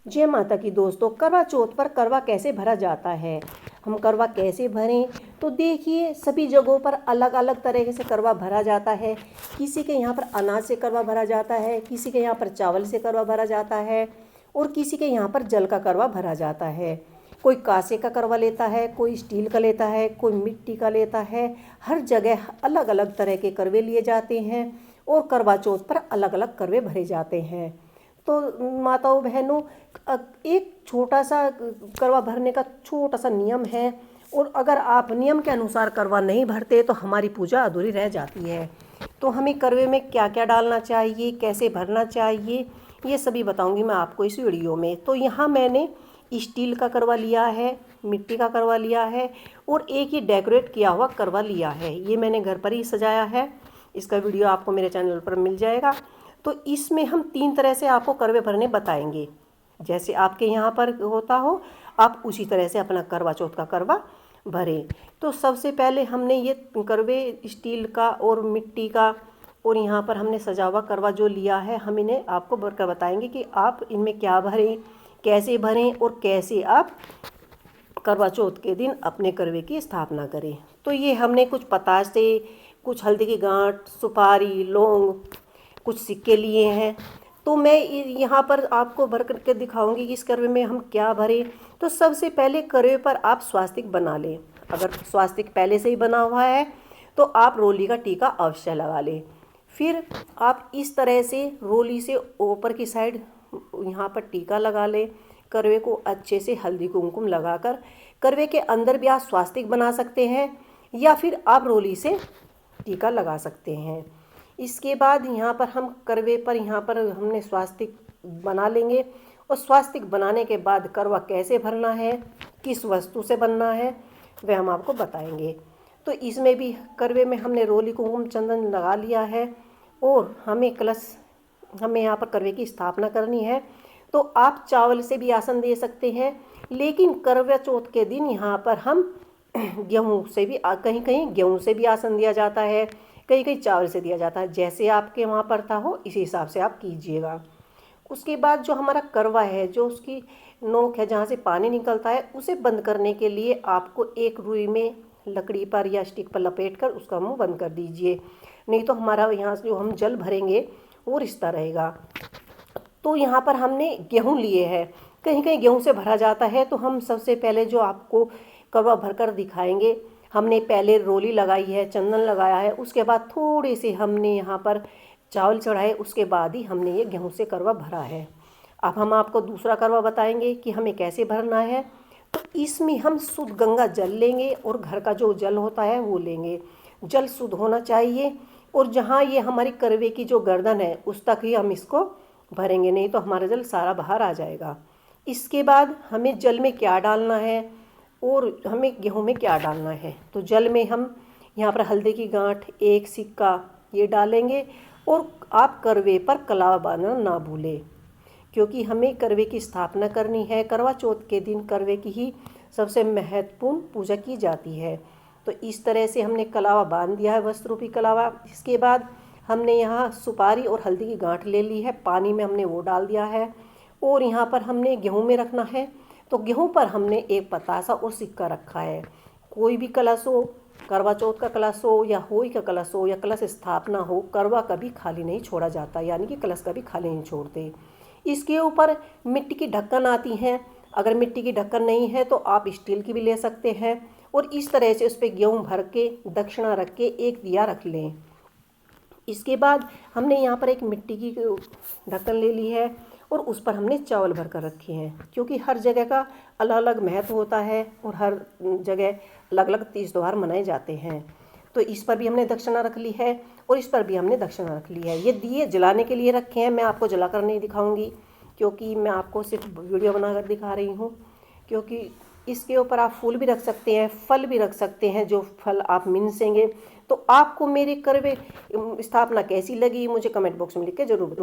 जय माता की दोस्तों, करवा चौथ पर करवा कैसे भरा जाता है। हम करवा कैसे भरें, तो देखिए सभी जगहों पर अलग अलग तरीके से करवा भरा जाता है। किसी के यहाँ पर अनाज से करवा भरा जाता है, किसी के यहाँ पर चावल से करवा भरा जाता है और किसी के यहाँ पर जल का करवा भरा जाता है। कोई कांसे का करवा लेता है, कोई स्टील का लेता है, कोई मिट्टी का लेता है। हर जगह अलग अलग तरह के करवे लिए जाते हैं और करवा चौथ पर अलग अलग करवे भरे जाते हैं। तो माताओं बहनों, एक छोटा सा करवा भरने का छोटा सा नियम है और अगर आप नियम के अनुसार करवा नहीं भरते तो हमारी पूजा अधूरी रह जाती है। तो हमें करवे में क्या क्या डालना चाहिए, कैसे भरना चाहिए, ये सभी बताऊंगी मैं आपको इस वीडियो में। तो यहाँ मैंने स्टील का करवा लिया है, मिट्टी का करवा लिया है और एक ही डेकोरेट किया हुआ करवा लिया है। ये मैंने घर पर ही सजाया है, इसका वीडियो आपको मेरे चैनल पर मिल जाएगा। तो इसमें हम 3 तरह से आपको करवे भरने बताएंगे। जैसे आपके यहाँ पर होता हो, आप उसी तरह से अपना करवा चौथ का करवा भरें। तो सबसे पहले हमने ये करवे स्टील का और मिट्टी का और यहाँ पर हमने सजा हुआ करवा जो लिया है, हम इन्हें आपको भरकर बताएंगे कि आप इनमें क्या भरें, कैसे भरें और कैसे आप करवा चौथ के दिन अपने करवे की स्थापना करें। तो ये हमने कुछ पतासे, कुछ हल्दी की गांठ, सुपारी, लौंग, कुछ सिक्के लिए हैं। तो मैं यहाँ पर आपको भर करके दिखाऊंगी कि इस करवे में हम क्या भरें। तो सबसे पहले करवे पर आप स्वास्तिक बना लें। अगर स्वास्तिक पहले से ही बना हुआ है तो आप रोली का टीका अवश्य लगा लें। फिर आप इस तरह से रोली से ऊपर की साइड यहाँ पर टीका लगा लें। करवे को अच्छे से हल्दी कुमकुम लगाकर करवे के अंदर भी आप स्वास्तिक बना सकते हैं या फिर आप रोली से टीका लगा सकते हैं। इसके बाद यहाँ पर हम करवे पर यहाँ पर हमने स्वास्तिक बना लेंगे और स्वास्तिक बनाने के बाद करवा कैसे भरना है, किस वस्तु से बनना है, वह हम आपको बताएंगे। तो इसमें भी करवे में हमने रोली कुमकुम चंदन लगा लिया है और हमें यहाँ पर करवे की स्थापना करनी है। तो आप चावल से भी आसन दे सकते हैं, लेकिन करवा चौथ के दिन यहाँ पर हम गेहूँ से भी कहीं कहीं गेहूँ से भी आसन दिया जाता है, कहीं कहीं चावल से दिया जाता है। जैसे आपके वहाँ पड़ता हो इसी हिसाब से आप कीजिएगा। उसके बाद जो हमारा करवा है, जो उसकी नोक है जहाँ से पानी निकलता है, उसे बंद करने के लिए आपको एक रुई में लकड़ी पर या स्टिक पर लपेट कर उसका मुंह बंद कर दीजिए, नहीं तो हमारा यहाँ से जो हम जल भरेंगे वो रिश्ता रहेगा। तो यहाँ पर हमने गेहूँ लिए हैं, कहीं कहीं गेहूँ से भरा जाता है। तो हम सबसे पहले जो आपको करवा भरकर दिखाएंगे, हमने पहले रोली लगाई है, चंदन लगाया है, उसके बाद थोड़े से हमने यहाँ पर चावल चढ़ाए, उसके बाद ही हमने ये गेहूँ से करवा भरा है। अब हम आपको दूसरा करवा बताएंगे कि हमें कैसे भरना है। तो इसमें हम शुद्ध गंगा जल लेंगे और घर का जो जल होता है वो लेंगे। जल शुद्ध होना चाहिए और जहाँ ये हमारी करवे की जो गर्दन है उस तक ही हम इसको भरेंगे, नहीं तो हमारा जल सारा बाहर आ जाएगा। इसके बाद हमें जल में क्या डालना है और हमें गेहूं में क्या डालना है। तो जल में हम यहाँ पर हल्दी की गांठ, एक सिक्का ये डालेंगे और आप करवे पर कलावा बांधना ना भूलें, क्योंकि हमें करवे की स्थापना करनी है। करवा चौथ के दिन करवे की ही सबसे महत्वपूर्ण पूजा की जाती है। तो इस तरह से हमने कलावा बांध दिया है, वस्त्र रूपी कलावा। इसके बाद हमने यहाँ सुपारी और हल्दी की गांठ ले ली है, पानी में हमने वो डाल दिया है और यहाँ पर हमने गेहूँ में रखना है। तो गेहूं पर हमने एक पतासा और सिक्का रखा है। कोई भी कलश हो, करवा चौथ का कलश हो या होई का कलश हो या कलश स्थापना हो, करवा कभी खाली नहीं छोड़ा जाता, यानी कि कलश कभी खाली नहीं छोड़ते। इसके ऊपर मिट्टी की ढक्कन आती हैं, अगर मिट्टी की ढक्कन नहीं है तो आप स्टील की भी ले सकते हैं और इस तरह से उस पर गेहूँ भर के दक्षिणा रख के एक दिया रख लें। इसके बाद हमने यहाँ पर एक मिट्टी की ढक्कन ले ली है और उस पर हमने चावल भर कर रखे हैं, क्योंकि हर जगह का अलग अलग महत्व होता है और हर जगह अलग अलग तीज त्यौहार मनाए जाते हैं। तो इस पर भी हमने दक्षिणा रख ली है और इस पर भी हमने दक्षिणा रख ली है। ये दिए जलाने के लिए रखे हैं, मैं आपको जलाकर नहीं दिखाऊंगी क्योंकि मैं आपको सिर्फ वीडियो बनाकर दिखा रही हूँ। क्योंकि इसके ऊपर आप फूल भी रख सकते हैं, फल भी रख सकते हैं, जो फल आप मिनसेंगे। तो आपको मेरी करवे स्थापना कैसी लगी मुझे कमेंट बॉक्स में लिख के जरूर